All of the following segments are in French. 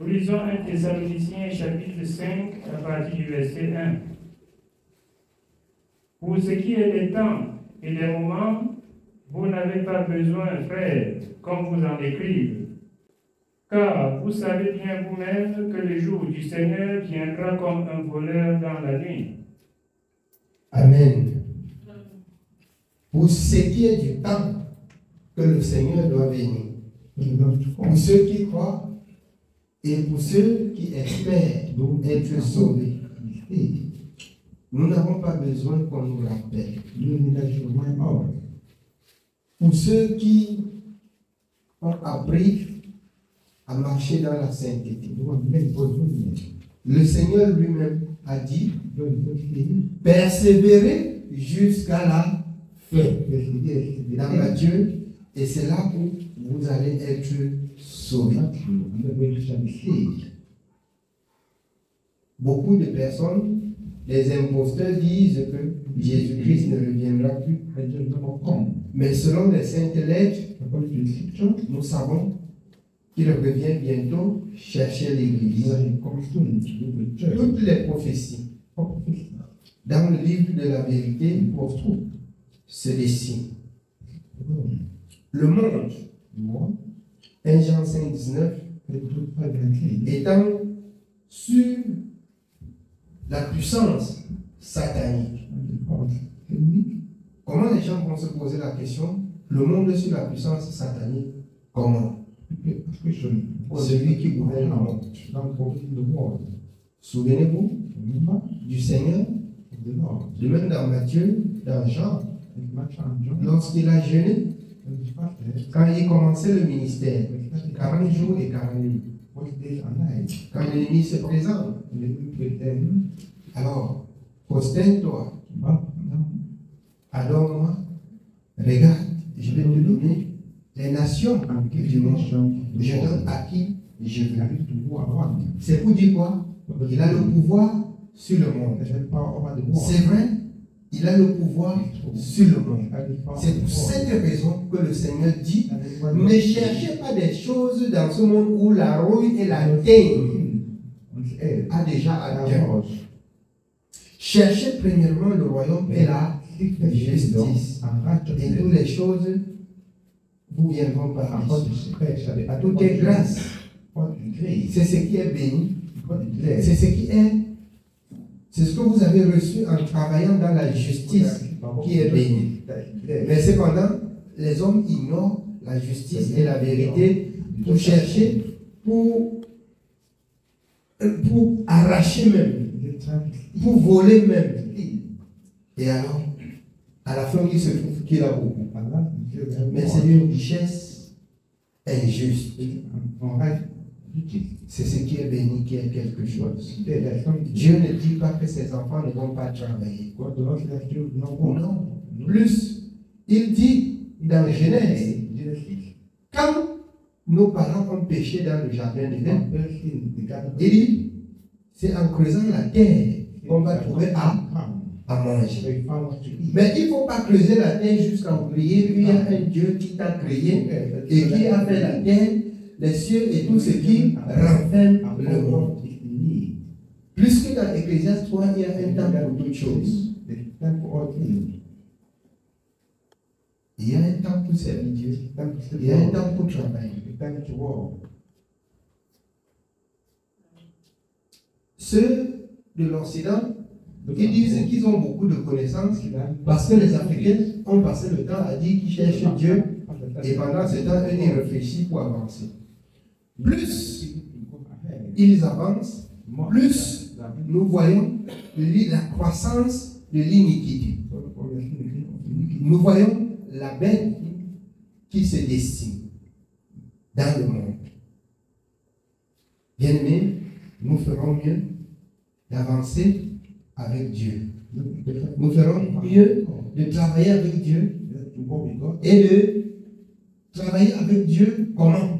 Nous lisons 1 Thessaloniciens chapitre 5 à partir du verset 1. Pour ce qui est des temps et des moments, vous n'avez pas besoin, frères, qu'on vous en écrive. Car vous savez bien vous-même que le jour du Seigneur viendra comme un voleur dans la nuit. Amen. Pour ce qui est du temps que le Seigneur doit venir, pour ceux qui croient et pour ceux qui espèrent être sauvés, nous n'avons pas besoin qu'on nous rappelle. Pour ceux qui ont appris à marcher dans la sainteté, le Seigneur lui-même a dit, persévérez jusqu'à la fin dans Matthieu, et c'est là où vous allez être sauvés. Beaucoup de personnes, les imposteurs, disent que Jésus-Christ ne reviendra plus. Mais selon les saintes lettres, nous savons qu'il revient bientôt chercher l'Église. Toutes les prophéties dans le livre de la vérité se dessinent. Le monde, 1 Jean 5, 19, étant sur la puissance satanique. Comment les gens vont se poser la question, le monde est sur la puissance satanique, comment? Celui qui gouverne le monde. Souvenez-vous du Seigneur, de même dans Matthieu, dans Jean, lorsqu'il a jeûné, quand il commençait le ministère, 40 jours et 40 nuits, quand l'ennemi se présente, alors, prosterne-toi, adore-moi, regarde, je vais te donner les nations du monde, je donne à qui je veux. C'est pour dire quoi? Il a le pouvoir sur le monde. C'est vrai, il a le pouvoir sur le monde. C'est pour cette raison que le Seigneur dit, ne cherchez pas des choses dans ce monde où la rouille et la teigne a déjà atteint. Cherchez premièrement le royaume et la justice. Et toutes les choses vous viendront par tout est grâce. C'est ce qui est béni. C'est ce qui est. C'est ce que vous avez reçu en travaillant dans la justice qui est béni. Mais cependant, les hommes ignorent la justice et la vérité pour chercher, pour arracher même, pour voler même. Et alors, à la fin, il se trouve qu'il a beaucoup. Mais c'est une richesse injuste. C'est ce qui est béni qui est quelque chose. Dieu ne dit pas que ses enfants ne vont pas travailler. Non. Plus, il dit dans Genèse, quand nos parents ont péché dans le jardin d'Éden, il dit, c'est en creusant la terre qu'on va trouver à manger. Mais il ne faut pas creuser la terre jusqu'à oublier qu'il y a un Dieu qui t'a créé et qui a fait la terre, les cieux et tout ce qui renferme le monde. Plus que dans Ecclésiaste 3, il y a un temps pour toutes choses. Il y a un temps pour servir Dieu. Il y a un temps pour travailler. Ceux de l'Occident, ils disent qu'ils ont beaucoup de connaissances parce que les Africains ont passé le temps à dire qu'ils cherchent Dieu et pendant ce temps, ils réfléchissent pour avancer. Plus ils avancent, plus nous voyons la croissance de l'iniquité. Nous voyons la bête qui se dessine dans le monde. Bien-aimés, nous ferons mieux d'avancer avec Dieu. Nous ferons mieux de travailler avec Dieu et de travailler avec Dieu comment?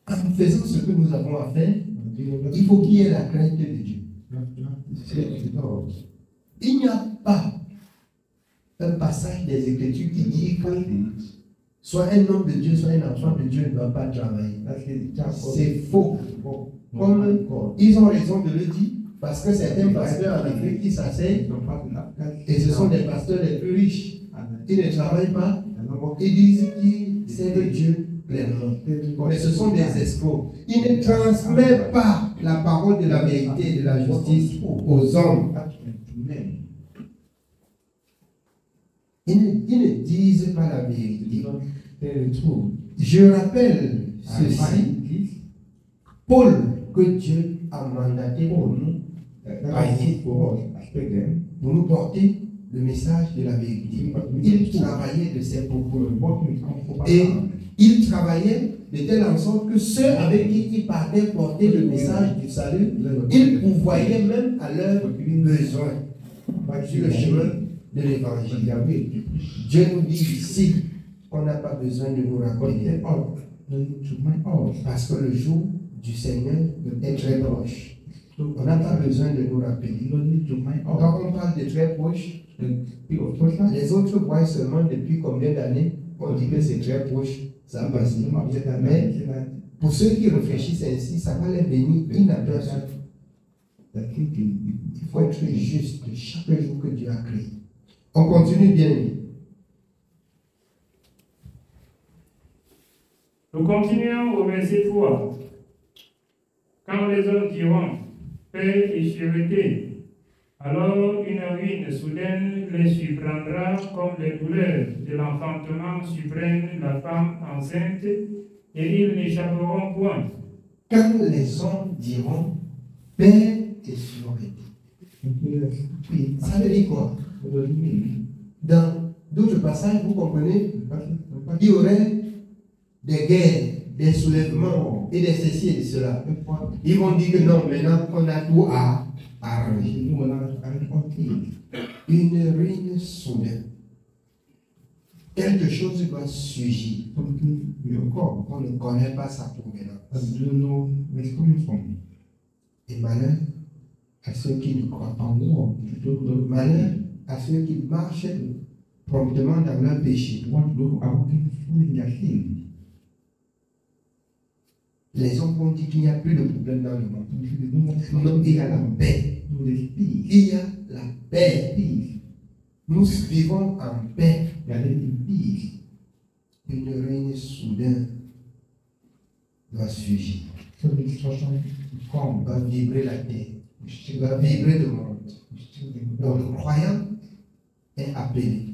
En faisant ce que nous avons à faire, il faut qu'il y ait la crainte de Dieu. Il n'y a pas un passage des Écritures qui dit que soit un homme de Dieu, soit un enfant de Dieu ne doit pas travailler. C'est faux. Comme ils ont raison de le dire, parce que certains pasteurs en Afrique qui s'asseyent, et ce sont des pasteurs les plus riches, ils ne travaillent pas, ils disent qu'ils servent Dieu pleinement. Mais ce sont des escrocs. Ils ne transmettent pas la parole de la vérité et de la justice aux hommes. Ils ne disent pas la vérité. Je rappelle ceci. Paul, que Dieu a mandaté pour nous, pour nous porter le message de la vérité. Il travaillait de ses propos. Et il travaillait de telle sorte que ceux avec qui il partait porter le message du salut, il pourvoyait même à leurs besoins sur le chemin de l'évangile. Dieu nous dit ici qu'on n'a pas besoin de nous rappeler. Parce que le jour du Seigneur est très proche. On n'a pas besoin de nous rappeler. Quand on parle de très proche, les autres voient seulement depuis combien d'années on dit que c'est très proche. Ça va passer. Mais pour ceux qui réfléchissent ainsi, ça va les venir inaperçu. Il faut être juste chaque jour que Dieu a créé. On continue bien. Nous continuons au verset 3. Quand les hommes diront paix et sûreté, alors une ruine soudaine les surprendra comme les douleurs de l'enfantement surprennent la femme enceinte et ils n'échapperont point. Quand les hommes diront paix et sûreté, ça veut dire quoi? Dans d'autres passages, vous comprenez, il y aurait des guerres, des soulèvements et des ceci et de cela. Ils vont dire que non, maintenant on a tout à arranger. Une ruine soudaine. Quelque chose doit surgir. On ne connaît pas sa provenance. Et malheur à ceux qui ne croient pas. Malheur à ceux qui marchent promptement dans leur péché. Les hommes vont dire qu'il n'y a plus de problème dans le monde. Non, il y a la paix. Il y a la paix. Nous vivons en paix. Une ruine soudaine doit surgir. Va vibrer la terre. Va vibrer le monde. Donc le croyant est appelé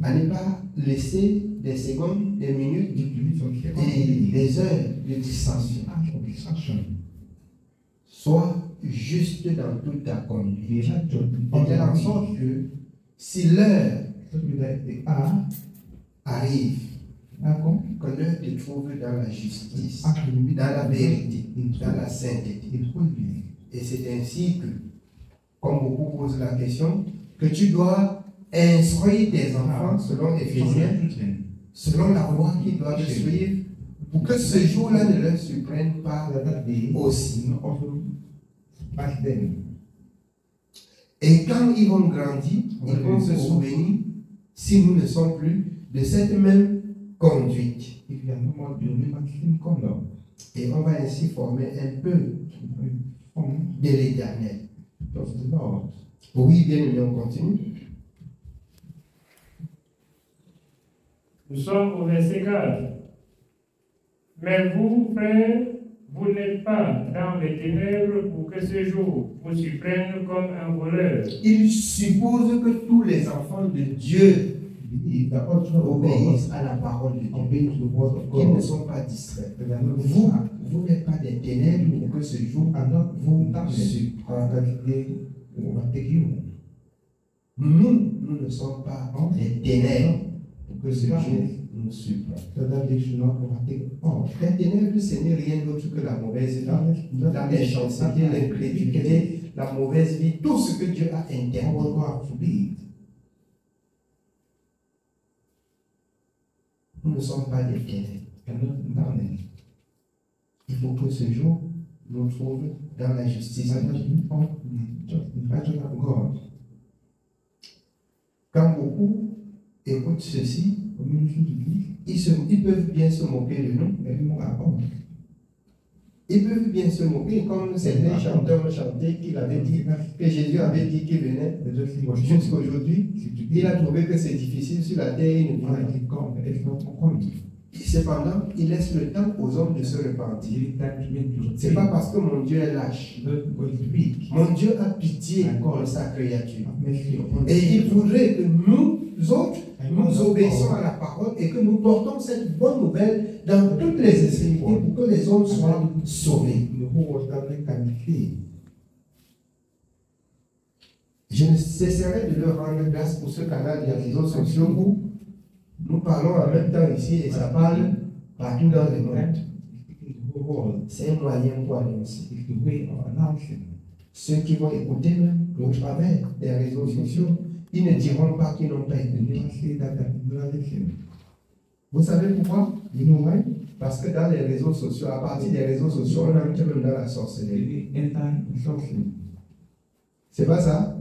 à ne pas laisser des secondes, des minutes et des heures de distraction. Sois juste dans toute ta conduite. De telle sorte que si l'heure arrive, que l'heure te trouve dans la justice, dans la vérité, dans la sainteté. Et c'est ainsi que, comme beaucoup posent la question, que tu dois instruire tes enfants selon Éphésiens, selon la voie qu'ils doivent suivre, pour que ce jour-là ne leur surprenne pas aussi. Et quand ils vont grandir, ils vont se souvenir, si nous ne sommes plus, de cette même conduite. Et on va ainsi former un peu de l'éternel. Oui, bien aimé, on continue. Nous sommes au verset 4. Mais vous, frères, vous n'êtes pas dans les ténèbres pour que ce jour vous surprenne comme un voleur. Il suppose que tous les enfants de Dieu obéissent à la parole de Dieu, qu'ils ne sont pas distraits. Vous n'êtes pas des ténèbres pour que ce jour vous surprenne. Nous ne sommes pas des ténèbres pour que ce jour nous surprenne. Les ténèbres, ce n'est rien d'autre que la mauvaise vie, la méchanceté, l'incrédulité, la mauvaise vie, tout ce que Dieu a interdit. Nous ne sommes pas des ténèbres. Il faut que ce jour nous trouve dans la justice. Quand beaucoup écoutent ceci, ils peuvent bien se moquer de nous. Ils peuvent bien se moquer, comme certains chanteurs ont chanté qu'il avait dit, que Jésus avait dit qu'il venait jusqu'à aujourd'hui. Il a trouvé que c'est difficile sur la terre, il ne vient. Cependant, il laisse le temps aux hommes de se repentir. Ce n'est pas parce que mon Dieu est lâche. Mon Dieu a pitié de sa créature. Et il voudrait que nous autres, nous obéissons à la parole et que nous portons cette bonne nouvelle dans toutes les extrémités pour que les hommes soient sauvés. Je ne cesserai de leur rendre grâce pour ce canal des réseaux sociaux où nous parlons en même temps ici et ça parle partout dans le monde. C'est un moyen pour annoncer. Ceux qui vont écouter même au travers des réseaux sociaux, ils ne diront pas qu'ils n'ont pas écouté. Vous savez pourquoi? Parce que dans les réseaux sociaux, à partir des réseaux sociaux, on entre même dans la sorcellerie. C'est pas ça?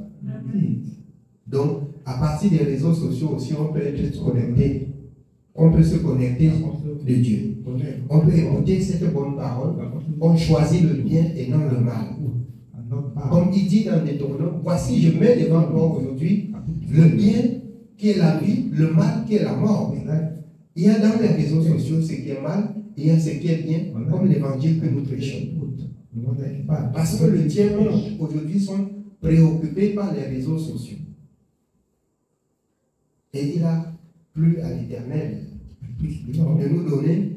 Donc, à partir des réseaux sociaux aussi, on peut être connecté. On peut se connecter de Dieu. On peut écouter cette bonne parole. On choisit le bien et non le mal. Comme il dit dans Deutéronome, voici, je mets devant toi aujourd'hui le bien qui est la vie, le mal qui est la mort. Il y a dans les réseaux sociaux ce qui est mal, et il y a ce qui est bien, comme l'évangile que nous prêchons. Parce que le tiers-monde aujourd'hui sont préoccupés par les réseaux sociaux. Et il a plu à l'Éternel de nous donner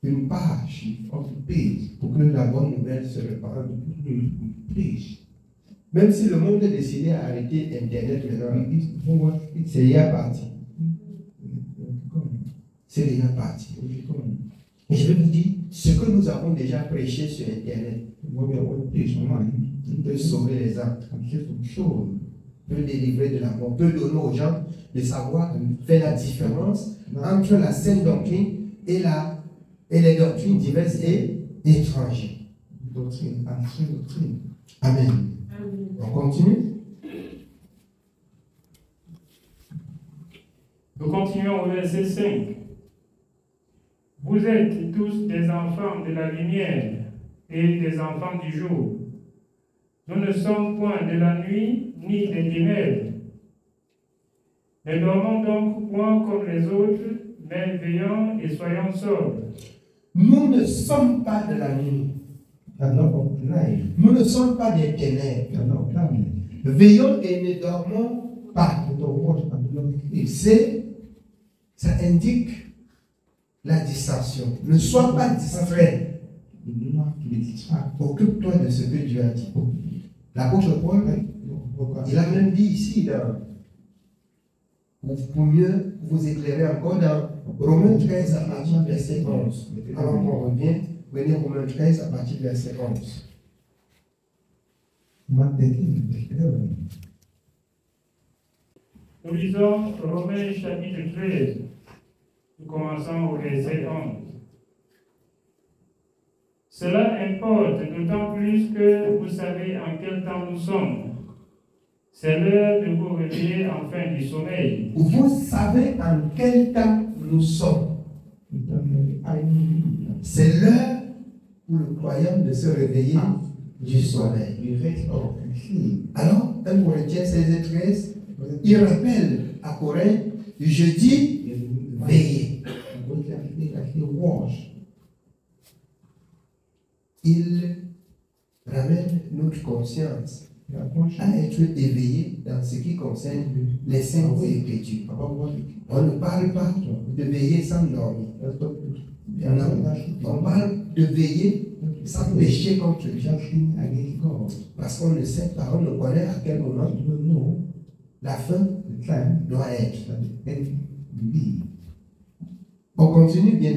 une page pour que la bonne nouvelle se répande. Même si le monde a décidé d'arrêter Internet maintenant, c'est déjà parti. C'est déjà parti. Et je vais vous dire, ce que nous avons déjà prêché sur Internet peut sauver les âmes, peut délivrer de la mort, peut donner aux gens de savoir faire la différence entre la saine doctrine et les doctrines diverses et étrangères. Amen. On continue. Nous continuons au verset 5. Vous êtes tous des enfants de la lumière et des enfants du jour. Nous ne sommes point de la nuit ni des ténèbres. Ne dormons donc point comme les autres, mais veillons et soyons sobres. Nous ne sommes pas de la nuit. Nous ne sommes pas des ténèbres. Veillons et ne dormons pas. Ça indique la distraction. Ne sois pas distrait. Occupe-toi de ce que Dieu a dit. L'apôtre Paul, il a même dit ici, pour mieux vous éclairer encore, dans Romains 13 à partir du verset 11. Alors qu'on revient, venez Romains 13 à partir du verset 11. Nous lisons Romains chapitre 13. Nous commençons au verset 11. Cela importe d'autant plus que vous savez en quel temps nous sommes. C'est l'heure de vous réveiller enfin du sommeil. Vous savez en quel temps nous sommes. C'est l'heure pour le croyant de se réveiller du sommeil. Alors, 1 Corinthiens 16 et 13, il rappelle à Corinthe, je dis veillez. Il ramène notre conscience à être éveillé dans ce qui concerne les saintes écritures. On ne parle pas de veiller sans dormir. On parle de veiller sans pécher contre Dieu. Parce qu'on ne sait pas, on ne connaît à quel moment la fin doit être. On continue bien.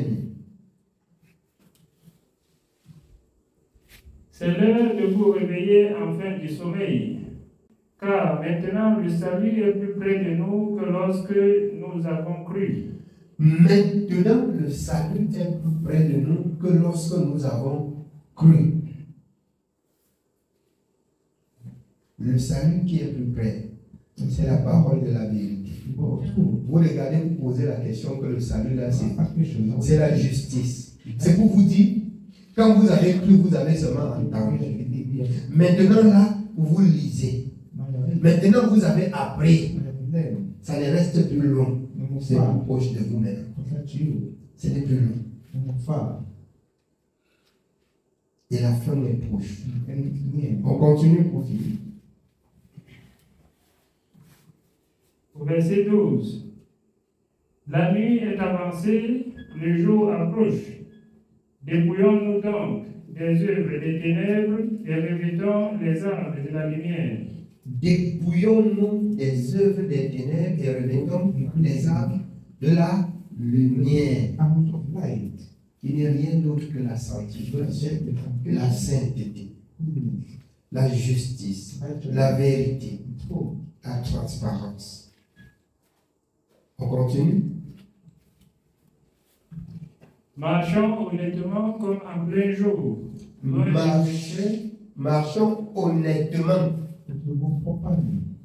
C'est l'heure de vous réveiller enfin du sommeil, car maintenant le salut est plus près de nous que lorsque nous avons cru. Maintenant le salut est plus près de nous que lorsque nous avons cru. Le salut qui est plus près, C'est la parole de la vérité. Vous regardez, vous posez la question que le salut là, c'est la justice. C'est pour vous dire, quand vous avez cru, vous avez seulement entendu. Maintenant là, vous lisez. Maintenant vous avez appris. Ça ne reste plus long. C'est plus proche de vous maintenant. Ce n'est plus long. Et la fin est proche. On continue pour finir. Au verset 12. La nuit est avancée, le jour approche. Dépouillons-nous donc des œuvres des ténèbres et revêtons les armes de la lumière. Dépouillons-nous des œuvres des ténèbres et revêtons les armes de la lumière. Il n'y a rien d'autre que la sanctification, la sainteté, la justice, la vérité, la transparence. On continue. Marchons honnêtement comme en plein jour. Marchons honnêtement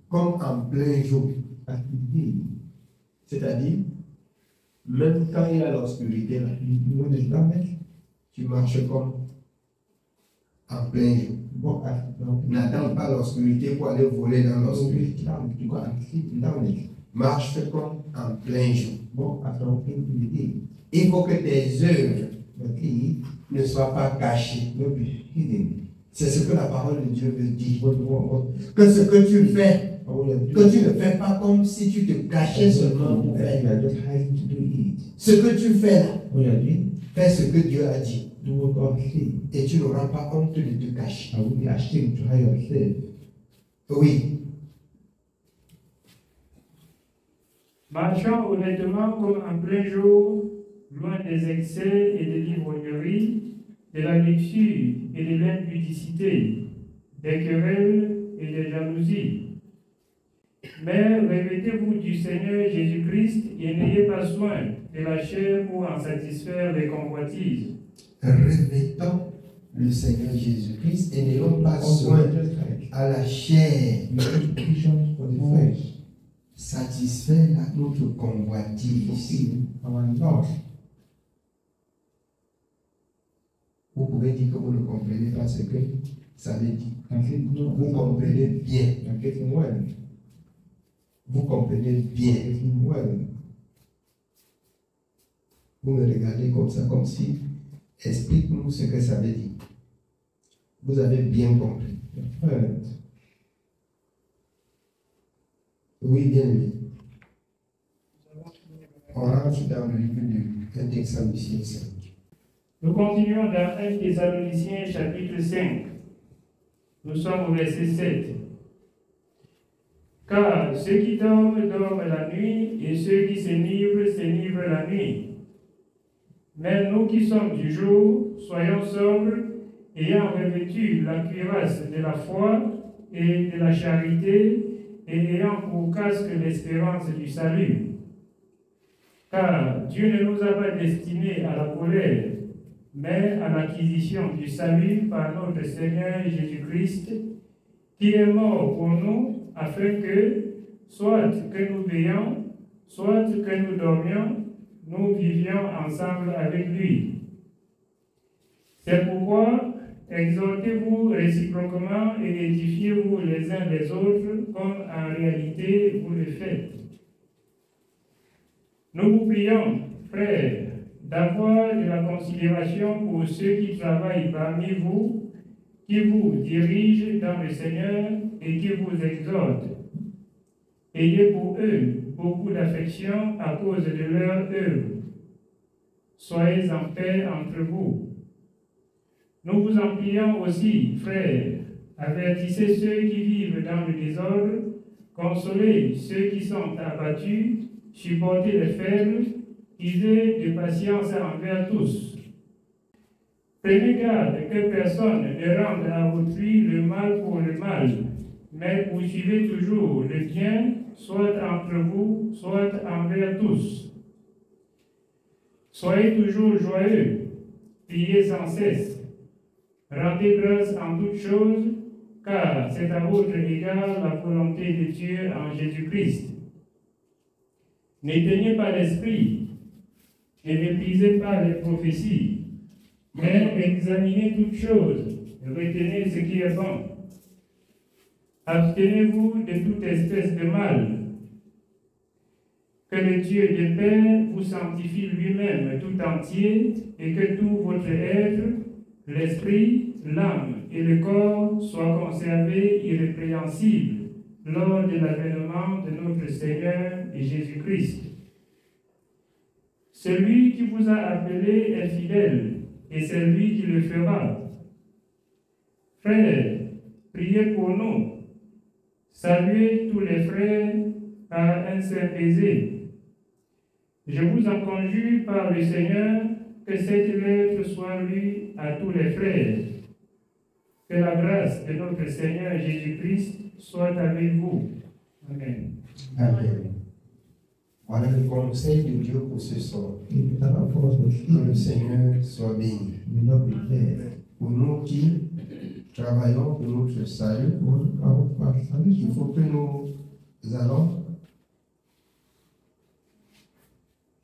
comme en plein jour. C'est-à-dire, même quand il y a l'obscurité, tu marches comme en plein jour. N'attends pas l'obscurité pour aller voler dans l'obscurité. Marche comme en plein jour. Il faut que tes œuvres ne soient pas cachées. C'est ce que la parole de Dieu veut dire. Que ce que tu fais, que tu ne fais pas comme si tu te cachais seulement pour faire. Ce que tu fais là, fais ce que Dieu a dit. Et tu n'auras pas honte de te cacher. Oui. Marchons honnêtement comme en plein jour, loin des excès et des l'ivrognerie, de la luxure et de l'impudicité, des querelles et des jalousies. Mais revêtez-vous du Seigneur Jésus-Christ et n'ayez pas soin de la chair pour en satisfaire les convoitises. Revêtons le Seigneur Jésus-Christ et n'ayons pas soin à la chair. Satisfaire notre convoitise. Vous pouvez dire que vous ne comprenez pas ce que ça veut dire. Vous comprenez bien. Vous comprenez bien. Vous me regardez comme ça, comme si, explique-nous ce que ça veut dire. Vous avez bien compris. Oui, bien aimé. On rentre dans le livre de 1 Thessaloniciens 5. Nous continuons dans 1 Thessaloniciens chapitre 5. Nous sommes au verset 7. Car ceux qui dorment, dorment la nuit, et ceux qui s'enivrent la nuit. Mais nous qui sommes du jour, soyons sobres, ayant revêtu la cuirasse de la foi et de la charité, et ayant pour casque l'espérance du salut. Car Dieu ne nous a pas destinés à la colère, mais à l'acquisition du salut par notre Seigneur Jésus-Christ, qui est mort pour nous, afin que, soit que nous veillions, soit que nous dormions, nous vivions ensemble avec lui. C'est pourquoi exhortez-vous réciproquement et édifiez-vous les uns les autres, comme en réalité vous le faites. Nous vous prions, frères, d'avoir de la considération pour ceux qui travaillent parmi vous, qui vous dirigent dans le Seigneur et qui vous exhortent. Ayez pour eux beaucoup d'affection à cause de leur œuvre. Soyez en paix entre vous. Nous vous en prions aussi, frères, avertissez ceux qui vivent dans le désordre, consolez ceux qui sont abattus, supportez les faibles, ayez de patience envers tous. Prenez garde que personne ne rende à autrui le mal pour le mal, mais poursuivez toujours le bien, soit entre vous, soit envers tous. Soyez toujours joyeux, priez sans cesse. Rendez grâce en toutes choses, car c'est à votre égard la volonté de Dieu en Jésus-Christ. N'éteignez pas l'esprit, ne méprisez pas les prophéties, mais examinez toutes choses, retenez ce qui est bon. Abstenez-vous de toute espèce de mal. Que le Dieu de paix vous sanctifie lui-même tout entier et que tout votre être, l'esprit, l'âme et le corps soient conservés irrépréhensibles lors de l'avènement de notre Seigneur et Jésus-Christ. Celui qui vous a appelé est fidèle et c'est lui qui le fera. Frères, priez pour nous. Saluez tous les frères par un seul baiser. Je vous en conjure par le Seigneur que cette lettre soit lue à tous les frères. Que la grâce de notre Seigneur Jésus-Christ soit avec vous. Amen. Amen. Voilà le conseil de Dieu pour ce soir. Que le Seigneur soit béni. Pour nous qui travaillons pour notre salut, il faut que nous allons,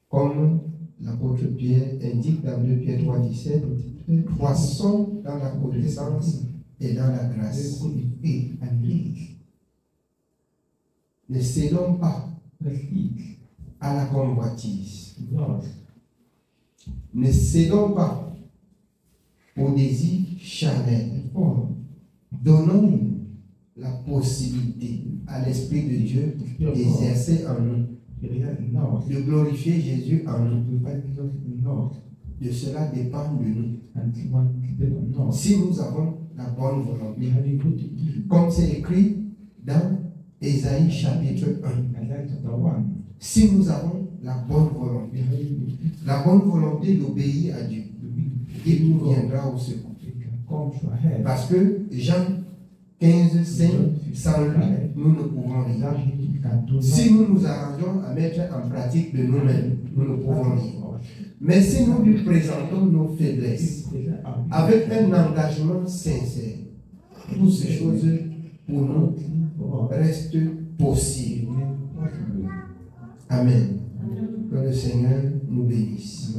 comme l'apôtre Pierre indique dans 2 Pierre 3,17, croissons dans la connaissance et dans la grâce. Ne cédons pas à la convoitise. Ne cédons pas au désir charnel. Donnons la possibilité à l'Esprit de Dieu d'exercer en nous, de glorifier Jésus en nous. De cela dépend de nous. Si nous avons la bonne volonté, comme c'est écrit dans Ésaïe chapitre 1, si nous avons la bonne volonté d'obéir à Dieu, il nous viendra au secours. Parce que Jean 15, 5, sans lui, nous ne pouvons rien. Si nous nous arrangeons à mettre en pratique de nous-mêmes, nous ne pouvons rien. Mais si nous lui présentons nos faiblesses, avec un engagement sincère, toutes ces choses pour nous restent possibles. Amen. Que le Seigneur nous bénisse.